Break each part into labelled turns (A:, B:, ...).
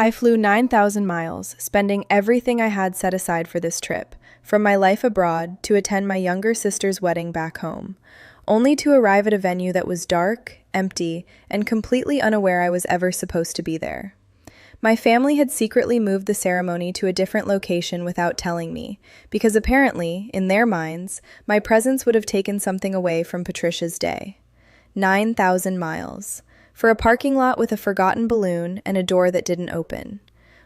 A: I flew 9,000 miles, spending everything I had set aside for this trip, from my life abroad to attend my younger sister's wedding back home, only to arrive at a venue that was dark, empty, and completely unaware I was ever supposed to be there. My family had secretly moved the ceremony to a different location without telling me, because apparently, in their minds, my presence would have taken something away from Patricia's day. 9,000 miles. For a parking lot with a forgotten balloon and a door that didn't open.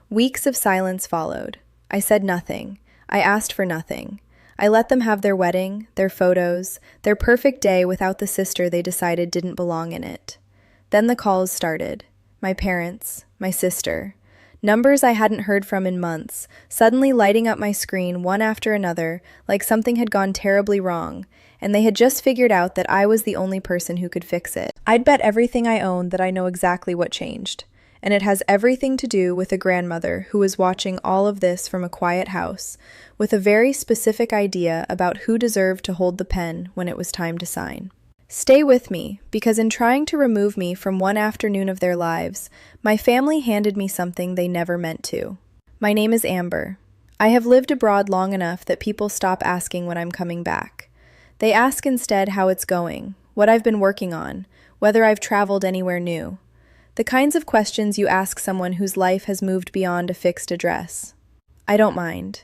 A: Weeks of silence followed. I said nothing. I asked for nothing. I let them have their wedding, their photos, their perfect day without the sister they decided didn't belong in it. Then the calls started. My parents, my sister. Numbers I hadn't heard from in months, suddenly lighting up my screen one after another, like something had gone terribly wrong, and they had just figured out that I was the only person who could fix it. I'd bet everything I own that I know exactly what changed, and it has everything to do with a grandmother who was watching all of this from a quiet house, with a very specific idea about who deserved to hold the pen when it was time to sign. Stay with me, because in trying to remove me from one afternoon of their lives, my family handed me something they never meant to. My name is Amber. I have lived abroad long enough that people stop asking when I'm coming back. They ask instead how it's going, what I've been working on, whether I've traveled anywhere new. The kinds of questions you ask someone whose life has moved beyond a fixed address. I don't mind.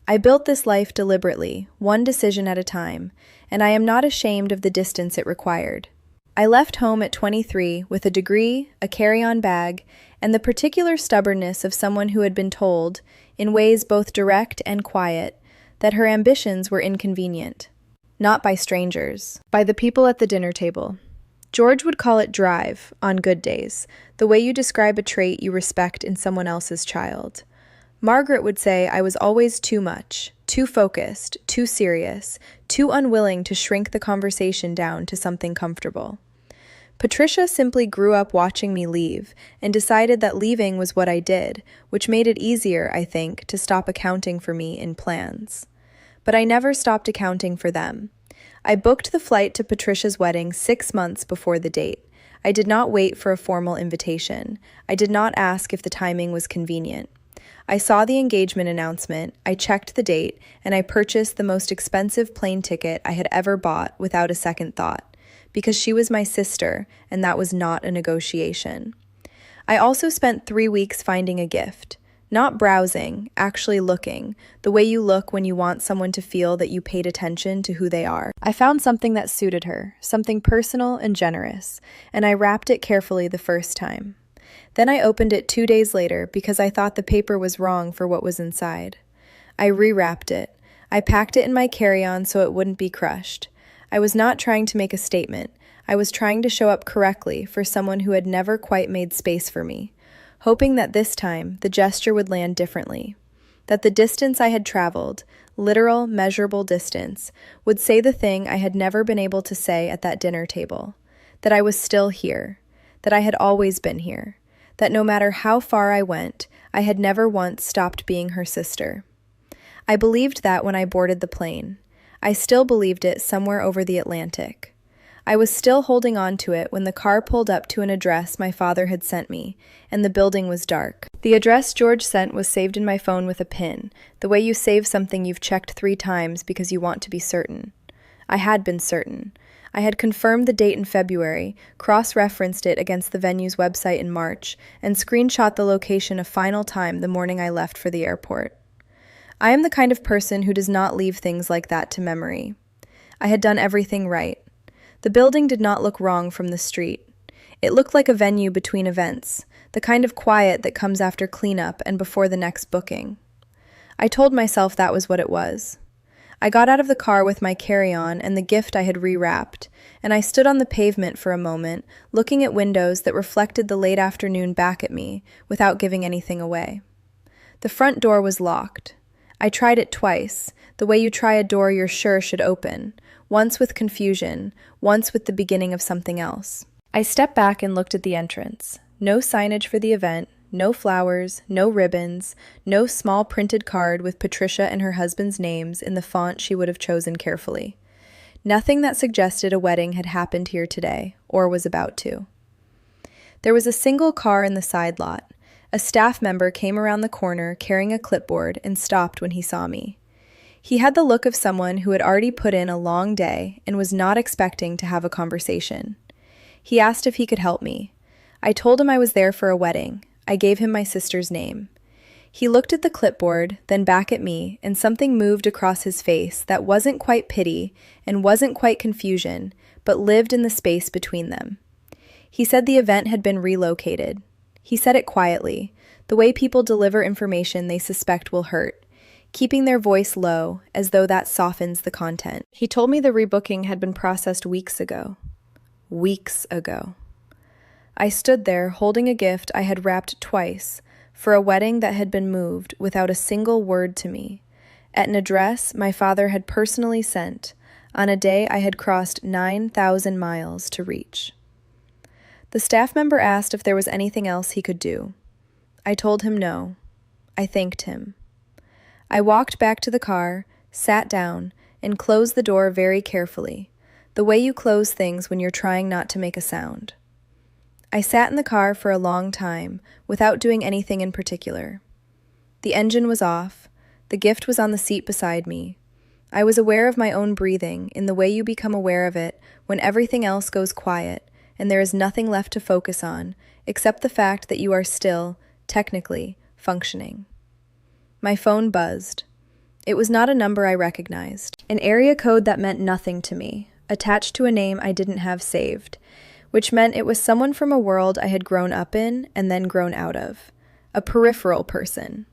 A: I built this life deliberately, one decision at a time, and I am not ashamed of the distance it required. I left home at 23 with a degree, a carry-on bag, and the particular stubbornness of someone who had been told, in ways both direct and quiet, that her ambitions were inconvenient. Not by strangers, by the people at the dinner table. George would call it drive, on good days, the way you describe a trait you respect in someone else's child. Margaret would say I was always too much, too focused, too serious, too unwilling to shrink the conversation down to something comfortable. Patricia simply grew up watching me leave and decided that leaving was what I did, which made it easier, I think, to stop accounting for me in plans. But I never stopped accounting for them. I booked the flight to Patricia's wedding 6 months before the date. I did not wait for a formal invitation. I did not ask if the timing was convenient. I saw the engagement announcement, I checked the date, and I purchased the most expensive plane ticket I had ever bought without a second thought, because she was my sister, and that was not a negotiation. I also spent 3 weeks finding a gift. Not browsing, actually looking, the way you look when you want someone to feel that you paid attention to who they are. I found something that suited her, something personal and generous, and I wrapped it carefully the first time. Then I opened it 2 days later because I thought the paper was wrong for what was inside. I rewrapped it. I packed it in my carry-on so it wouldn't be crushed. I was not trying to make a statement. I was trying to show up correctly for someone who had never quite made space for me, hoping that this time the gesture would land differently, that the distance I had traveled, literal, measurable distance, would say the thing I had never been able to say at that dinner table, that I was still here, that I had always been here, that no matter how far I went, I had never once stopped being her sister. I believed that when I boarded the plane. I still believed it somewhere over the Atlantic. I was still holding on to it when the car pulled up to an address my father had sent me, and the building was dark. The address George sent was saved in my phone with a pin, the way you save something you've checked 3 times because you want to be certain. I had been certain. I had confirmed the date in February, cross-referenced it against the venue's website in March, and screenshot the location a final time the morning I left for the airport. I am the kind of person who does not leave things like that to memory. I had done everything right. The building did not look wrong from the street. It looked like a venue between events, the kind of quiet that comes after cleanup and before the next booking. I told myself that was what it was. I got out of the car with my carry-on and the gift I had rewrapped, and I stood on the pavement for a moment, looking at windows that reflected the late afternoon back at me, without giving anything away. The front door was locked. I tried it twice, the way you try a door you're sure should open, once with confusion, once with the beginning of something else. I stepped back and looked at the entrance. No signage for the event, no flowers, no ribbons, no small printed card with Patricia and her husband's names in the font she would have chosen carefully. Nothing that suggested a wedding had happened here today, or was about to. There was a single car in the side lot, A staff member came around the corner carrying a clipboard and stopped when he saw me. He had the look of someone who had already put in a long day and was not expecting to have a conversation. He asked if he could help me. I told him I was there for a wedding. I gave him my sister's name. He looked at the clipboard, then back at me, and something moved across his face that wasn't quite pity and wasn't quite confusion, but lived in the space between them. He said the event had been relocated. He said it quietly, the way people deliver information they suspect will hurt, keeping their voice low as though that softens the content. He told me the rebooking had been processed weeks ago. Weeks ago. I stood there holding a gift I had wrapped twice for a wedding that had been moved without a single word to me, at an address my father had personally sent on a day I had crossed 9,000 miles to reach. The staff member asked if there was anything else he could do. I told him no. I thanked him. I walked back to the car, sat down, and closed the door very carefully, the way you close things when you're trying not to make a sound. I sat in the car for a long time without doing anything in particular. The engine was off. The gift was on the seat beside me. I was aware of my own breathing in the way you become aware of it when everything else goes quiet and there is nothing left to focus on except the fact that you are still, technically, functioning. My phone buzzed. It was not a number I recognized. An area code that meant nothing to me, attached to a name I didn't have saved, which meant it was someone from a world I had grown up in and then grown out of. A peripheral person.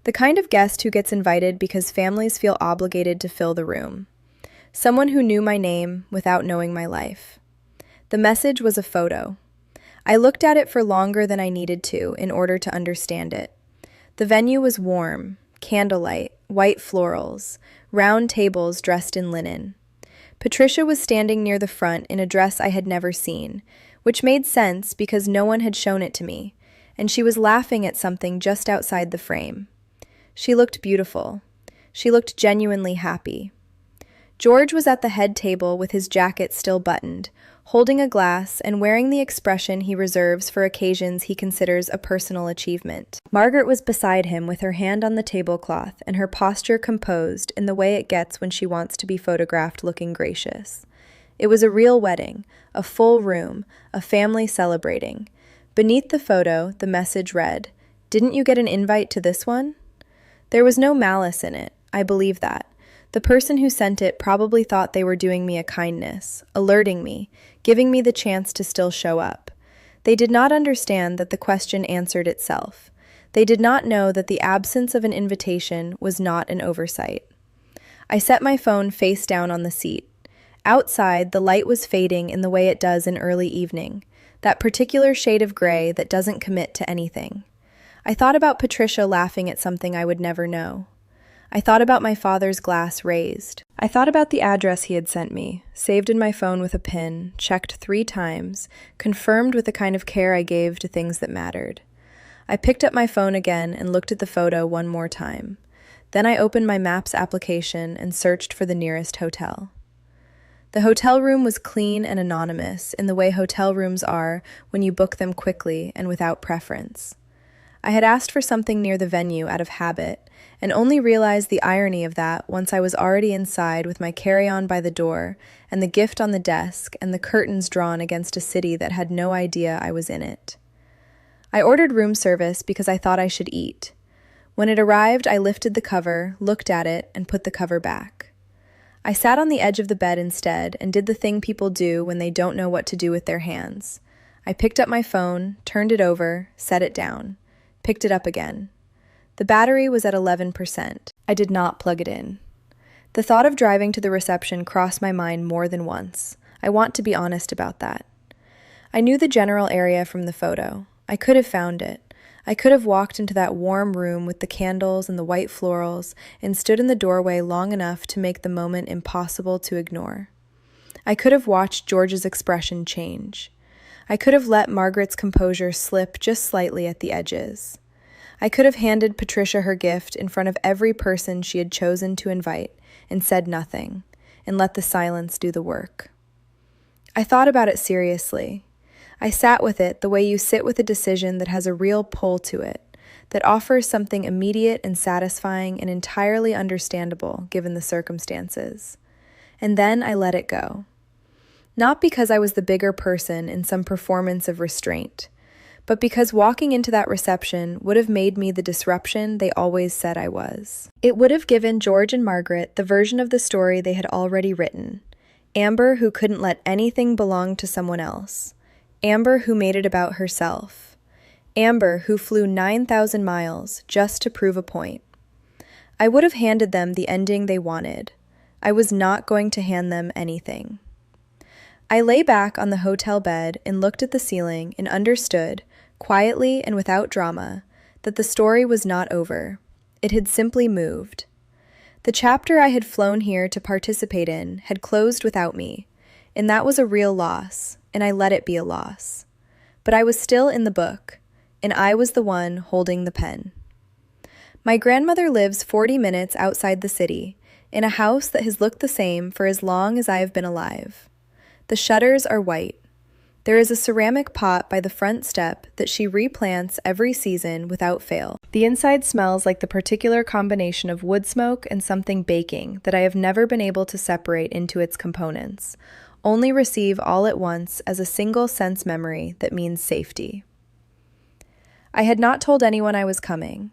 A: The kind of guest who gets invited because families feel obligated to fill the room. Someone who knew my name without knowing my life. The message was a photo. I looked at it for longer than I needed to in order to understand it. The venue was warm, candlelight, white florals, round tables dressed in linen. Patricia was standing near the front in a dress I had never seen, which made sense because no one had shown it to me, and she was laughing at something just outside the frame. She looked beautiful. She looked genuinely happy. George was at the head table with his jacket still buttoned, holding a glass and wearing the expression he reserves for occasions he considers a personal achievement. Margaret was beside him with her hand on the tablecloth and her posture composed in the way it gets when she wants to be photographed looking gracious. It was a real wedding, a full room, a family celebrating. Beneath the photo, the message read, "Didn't you get an invite to this one?" There was no malice in it, I believe that. The person who sent it probably thought they were doing me a kindness, alerting me, giving me the chance to still show up. They did not understand that the question answered itself. They did not know that the absence of an invitation was not an oversight. I set my phone face down on the seat. Outside, the light was fading in the way it does in early evening, that particular shade of gray that doesn't commit to anything. I thought about Patricia laughing at something I would never know. I thought about my father's glass raised. I thought about the address he had sent me, saved in my phone with a pin, checked 3 times, confirmed with the kind of care I gave to things that mattered. I picked up my phone again and looked at the photo one more time. Then I opened my Maps application and searched for the nearest hotel. The hotel room was clean and anonymous in the way hotel rooms are when you book them quickly and without preference. I had asked for something near the venue out of habit, and only realized the irony of that once I was already inside with my carry-on by the door and the gift on the desk and the curtains drawn against a city that had no idea I was in it. I ordered room service because I thought I should eat. When it arrived, I lifted the cover, looked at it, and put the cover back. I sat on the edge of the bed instead and did the thing people do when they don't know what to do with their hands. I picked up my phone, turned it over, set it down, picked it up again. The battery was at 11%. I did not plug it in. The thought of driving to the reception crossed my mind more than once. I want to be honest about that. I knew the general area from the photo. I could have found it. I could have walked into that warm room with the candles and the white florals and stood in the doorway long enough to make the moment impossible to ignore. I could have watched George's expression change. I could have let Margaret's composure slip just slightly at the edges. I could have handed Patricia her gift in front of every person she had chosen to invite and said nothing, and let the silence do the work. I thought about it seriously. I sat with it the way you sit with a decision that has a real pull to it, that offers something immediate and satisfying and entirely understandable given the circumstances. And then I let it go. Not because I was the bigger person in some performance of restraint, but because walking into that reception would have made me the disruption they always said I was. It would have given George and Margaret the version of the story they had already written. Amber who couldn't let anything belong to someone else. Amber who made it about herself. Amber who flew 9,000 miles just to prove a point. I would have handed them the ending they wanted. I was not going to hand them anything. I lay back on the hotel bed and looked at the ceiling and understood, quietly and without drama, that the story was not over. It had simply moved. The chapter I had flown here to participate in had closed without me, and that was a real loss, and I let it be a loss. But I was still in the book, and I was the one holding the pen. My grandmother lives 40 minutes outside the city, in a house that has looked the same for as long as I have been alive. The shutters are white. There is a ceramic pot by the front step that she replants every season without fail. The inside smells like the particular combination of wood smoke and something baking that I have never been able to separate into its components, only receive all at once as a single sense memory that means safety. I had not told anyone I was coming.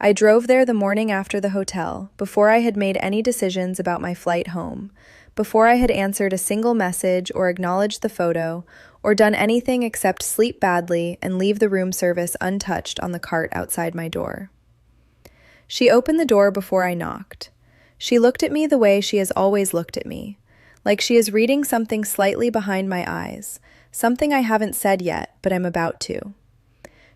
A: I drove there the morning after the hotel, before I had made any decisions about my flight home, before I had answered a single message or acknowledged the photo, or done anything except sleep badly and leave the room service untouched on the cart outside my door. She opened the door before I knocked. She looked at me the way she has always looked at me, like she is reading something slightly behind my eyes, something I haven't said yet, but I'm about to.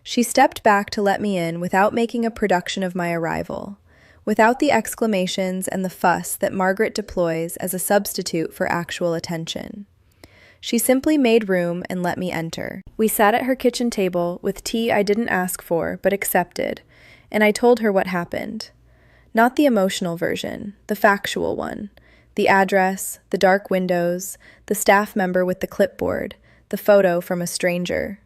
A: She stepped back to let me in without making a production of my arrival, without the exclamations and the fuss that Margaret deploys as a substitute for actual attention. She simply made room and let me enter. We sat at her kitchen table with tea I didn't ask for but accepted, and I told her what happened. Not the emotional version, the factual one. The address, the dark windows, the staff member with the clipboard, the photo from a stranger.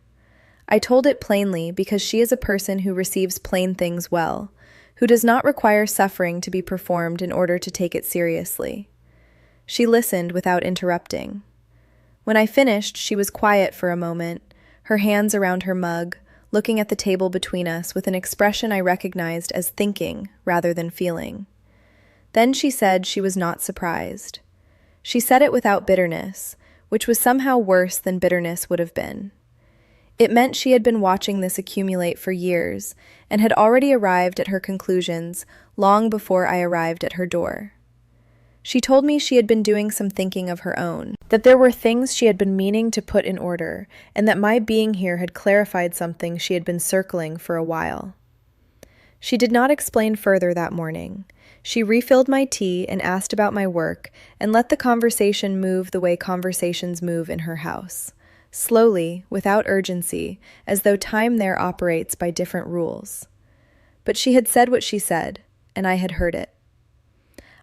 A: I told it plainly because she is a person who receives plain things well, who does not require suffering to be performed in order to take it seriously. She listened without interrupting. When I finished, she was quiet for a moment, her hands around her mug, looking at the table between us with an expression I recognized as thinking rather than feeling. Then she said she was not surprised. She said it without bitterness, which was somehow worse than bitterness would have been. It meant she had been watching this accumulate for years and had already arrived at her conclusions long before I arrived at her door. She told me she had been doing some thinking of her own, that there were things she had been meaning to put in order, and that my being here had clarified something she had been circling for a while. She did not explain further that morning. She refilled my tea and asked about my work and let the conversation move the way conversations move in her house. Slowly, without urgency, as though time there operates by different rules. But she had said what she said, and I had heard it.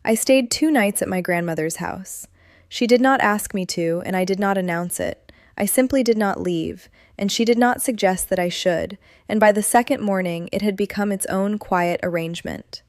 A: I stayed 2 nights at my grandmother's house. She did not ask me to, and I did not announce it. I simply did not leave, and she did not suggest that I should, and by the second morning it had become its own quiet arrangement.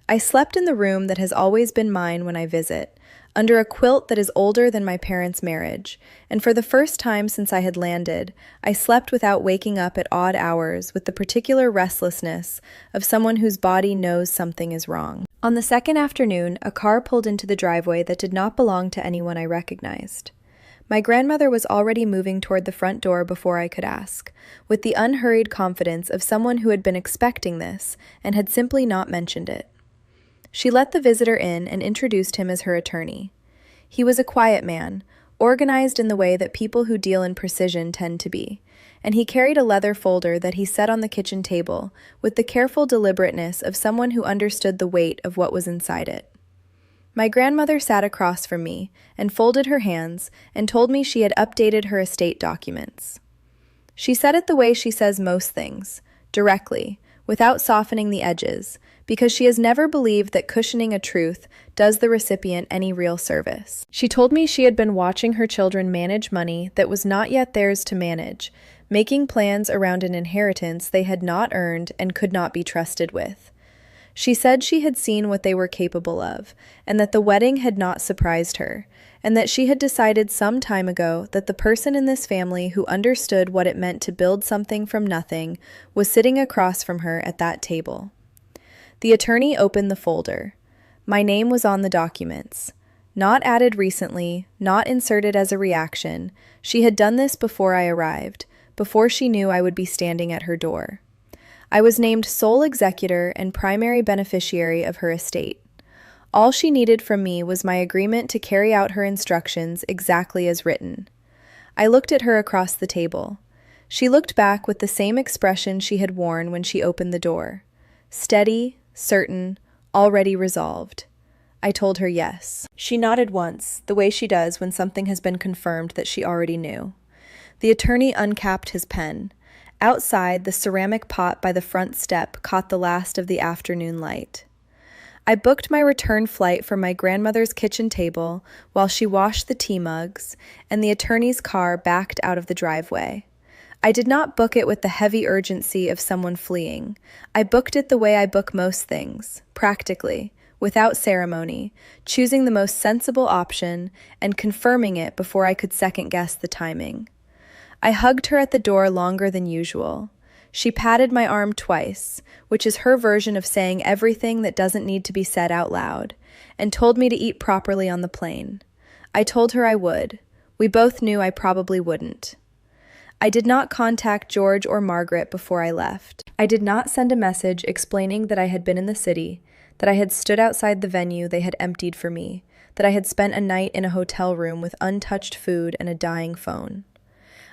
A: I slept in the room that has always been mine when I visit, under a quilt that is older than my parents' marriage, and for the first time since I had landed, I slept without waking up at odd hours with the particular restlessness of someone whose body knows something is wrong. On the second afternoon, a car pulled into the driveway that did not belong to anyone I recognized. My grandmother was already moving toward the front door before I could ask, with the unhurried confidence of someone who had been expecting this and had simply not mentioned it. She let the visitor in and introduced him as her attorney. He was a quiet man, organized in the way that people who deal in precision tend to be, and he carried a leather folder that he set on the kitchen table with the careful deliberateness of someone who understood the weight of what was inside it. My grandmother sat across from me and folded her hands and told me she had updated her estate documents. She said it the way she says most things, directly, without softening the edges, because she has never believed that cushioning a truth does the recipient any real service. She told me she had been watching her children manage money that was not yet theirs to manage, making plans around an inheritance they had not earned and could not be trusted with. She said she had seen what they were capable of, and that the wedding had not surprised her, and that she had decided some time ago that the person in this family who understood what it meant to build something from nothing was sitting across from her at that table. The attorney opened the folder. My name was on the documents. Not added recently, not inserted as a reaction. She had done this before I arrived, before she knew I would be standing at her door. I was named sole executor and primary beneficiary of her estate. All she needed from me was my agreement to carry out her instructions exactly as written. I looked at her across the table. She looked back with the same expression she had worn when she opened the door. Steady, certain, already resolved. I told her yes. She nodded once, the way she does when something has been confirmed that she already knew. The attorney uncapped his pen. Outside, the ceramic pot by the front step caught the last of the afternoon light. I booked my return flight from my grandmother's kitchen table while she washed the tea mugs, and the attorney's car backed out of the driveway. I did not book it with the heavy urgency of someone fleeing. I booked it the way I book most things, practically, without ceremony, choosing the most sensible option and confirming it before I could second-guess the timing. I hugged her at the door longer than usual. She patted my arm twice, which is her version of saying everything that doesn't need to be said out loud, and told me to eat properly on the plane. I told her I would. We both knew I probably wouldn't. I did not contact George or Margaret before I left. I did not send a message explaining that I had been in the city, that I had stood outside the venue they had emptied for me, that I had spent a night in a hotel room with untouched food and a dying phone.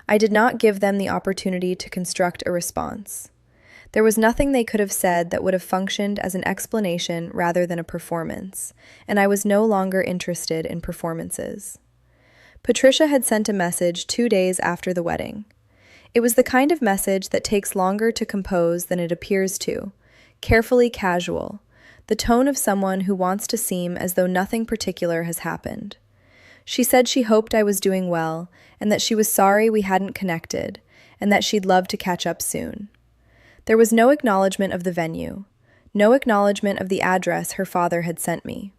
A: I did not give them the opportunity to construct a response. There was nothing they could have said that would have functioned as an explanation rather than a performance, and I was no longer interested in performances. Patricia had sent a message 2 days after the wedding. It was the kind of message that takes longer to compose than it appears to, carefully casual, the tone of someone who wants to seem as though nothing particular has happened. She said she hoped I was doing well, and that she was sorry we hadn't connected, and that she'd love to catch up soon. There was no acknowledgement of the venue, no acknowledgement of the address her father had sent me.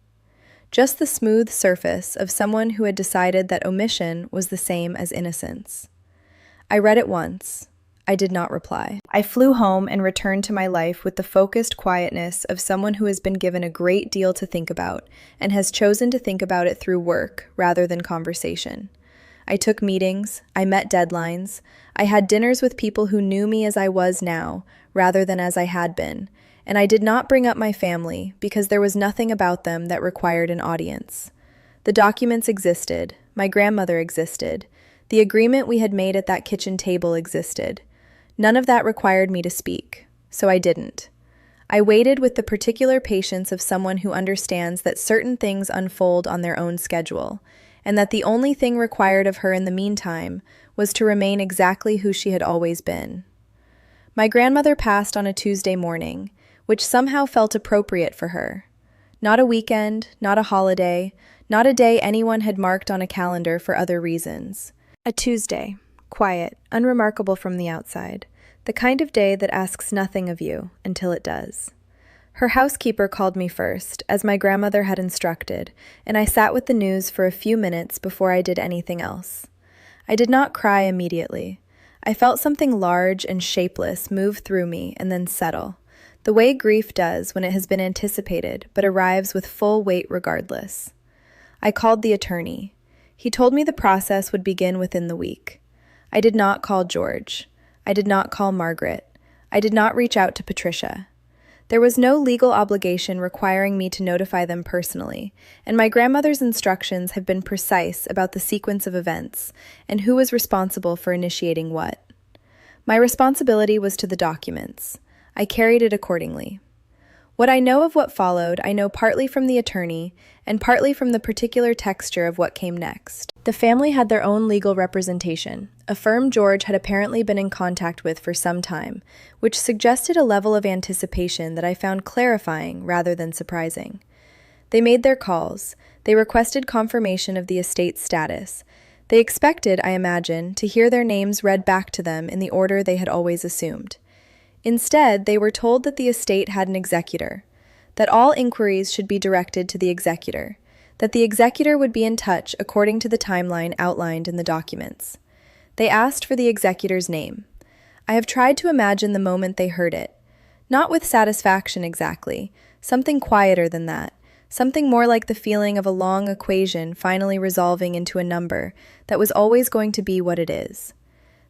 A: Just the smooth surface of someone who had decided that omission was the same as innocence. I read it once. I did not reply. I flew home and returned to my life with the focused quietness of someone who has been given a great deal to think about and has chosen to think about it through work rather than conversation. I took meetings, I met deadlines, I had dinners with people who knew me as I was now rather than as I had been, and I did not bring up my family because there was nothing about them that required an audience. The documents existed, my grandmother existed, the agreement we had made at that kitchen table existed. None of that required me to speak, so I didn't. I waited with the particular patience of someone who understands that certain things unfold on their own schedule, and that the only thing required of her in the meantime was to remain exactly who she had always been. My grandmother passed on a Tuesday morning, which somehow felt appropriate for her. Not a weekend, not a holiday, not a day anyone had marked on a calendar for other reasons. A Tuesday. Quiet, unremarkable from the outside, the kind of day that asks nothing of you until it does. Her housekeeper called me first, as my grandmother had instructed, and I sat with the news for a few minutes before I did anything else. I did not cry immediately. I felt something large and shapeless move through me and then settle, the way grief does when it has been anticipated but arrives with full weight regardless. I called the attorney. He told me the process would begin within the week. I did not call George. I did not call Margaret. I did not reach out to Patricia. There was no legal obligation requiring me to notify them personally, and my grandmother's instructions have been precise about the sequence of events and who was responsible for initiating what. My responsibility was to the documents. I carried it accordingly. What I know of what followed, I know partly from the attorney and partly from the particular texture of what came next. The family had their own legal representation, a firm George had apparently been in contact with for some time, which suggested a level of anticipation that I found clarifying rather than surprising. They made their calls. They requested confirmation of the estate's status. They expected, I imagine, to hear their names read back to them in the order they had always assumed. Instead, they were told that the estate had an executor, that all inquiries should be directed to the executor, that the executor would be in touch according to the timeline outlined in the documents. They asked for the executor's name. I have tried to imagine the moment they heard it. Not with satisfaction exactly, something quieter than that, something more like the feeling of a long equation finally resolving into a number that was always going to be what it is.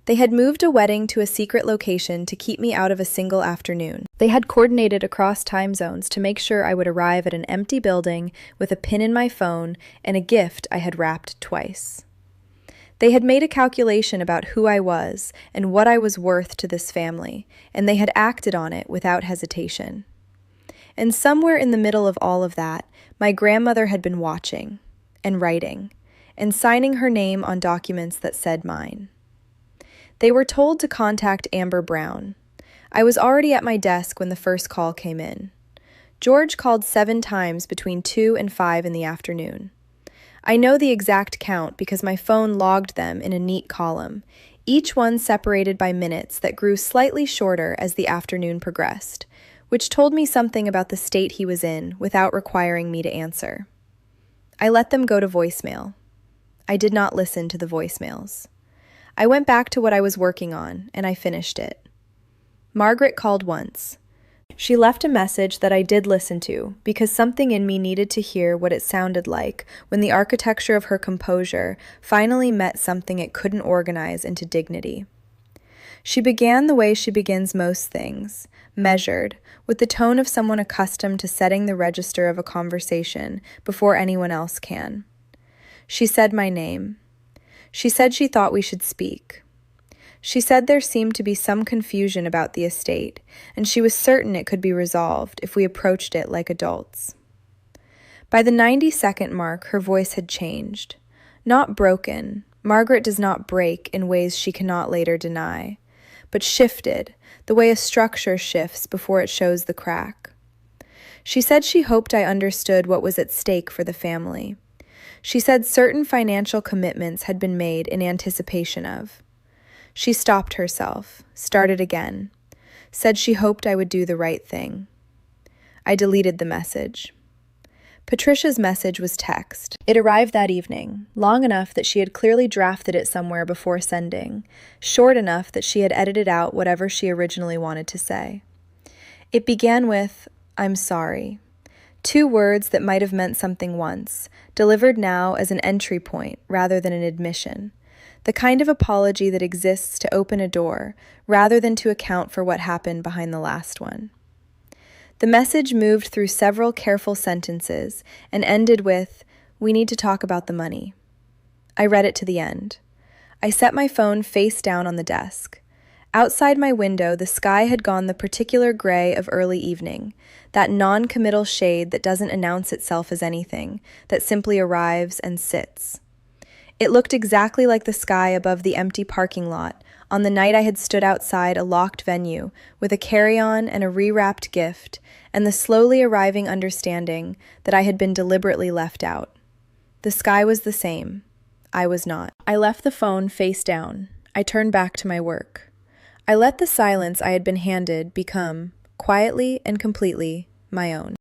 A: They had moved a wedding to a secret location to keep me out of a single afternoon. They had coordinated across time zones to make sure I would arrive at an empty building with a pin in my phone and a gift I had wrapped twice. They had made a calculation about who I was and what I was worth to this family, and they had acted on it without hesitation. And somewhere in the middle of all of that, my grandmother had been watching, and writing, and signing her name on documents that said mine. They were told to contact Amber Brown. I was already at my desk when the first call came in. George called 7 times between 2 and 5 in the afternoon. I know the exact count because my phone logged them in a neat column, each one separated by minutes that grew slightly shorter as the afternoon progressed, which told me something about the state he was in without requiring me to answer. I let them go to voicemail. I did not listen to the voicemails. I went back to what I was working on, and I finished it. Margaret called once. She left a message that I did listen to, because something in me needed to hear what it sounded like when the architecture of her composure finally met something it couldn't organize into dignity. She began the way she begins most things, measured, with the tone of someone accustomed to setting the register of a conversation before anyone else can. She said my name. She said she thought we should speak. She said there seemed to be some confusion about the estate, and she was certain it could be resolved if we approached it like adults. By the 90-second mark, her voice had changed. Not broken. Margaret does not break in ways she cannot later deny, but shifted, the way a structure shifts before it shows the crack. She said she hoped I understood what was at stake for the family. She said certain financial commitments had been made in anticipation of. She stopped herself, started again, said she hoped I would do the right thing. I deleted the message. Patricia's message was text. It arrived that evening, long enough that she had clearly drafted it somewhere before sending, short enough that she had edited out whatever she originally wanted to say. It began with, "I'm sorry." 2 words that might have meant something once, delivered now as an entry point rather than an admission. The kind of apology that exists to open a door, rather than to account for what happened behind the last one. The message moved through several careful sentences and ended with, "We need to talk about the money." I read it to the end. I set my phone face down on the desk. Outside my window, the sky had gone the particular gray of early evening, that non-committal shade that doesn't announce itself as anything, that simply arrives and sits. It looked exactly like the sky above the empty parking lot on the night I had stood outside a locked venue with a carry-on and a rewrapped gift and the slowly arriving understanding that I had been deliberately left out. The sky was the same. I was not. I left the phone face down. I turned back to my work. I let the silence I had been handed become, quietly and completely, my own.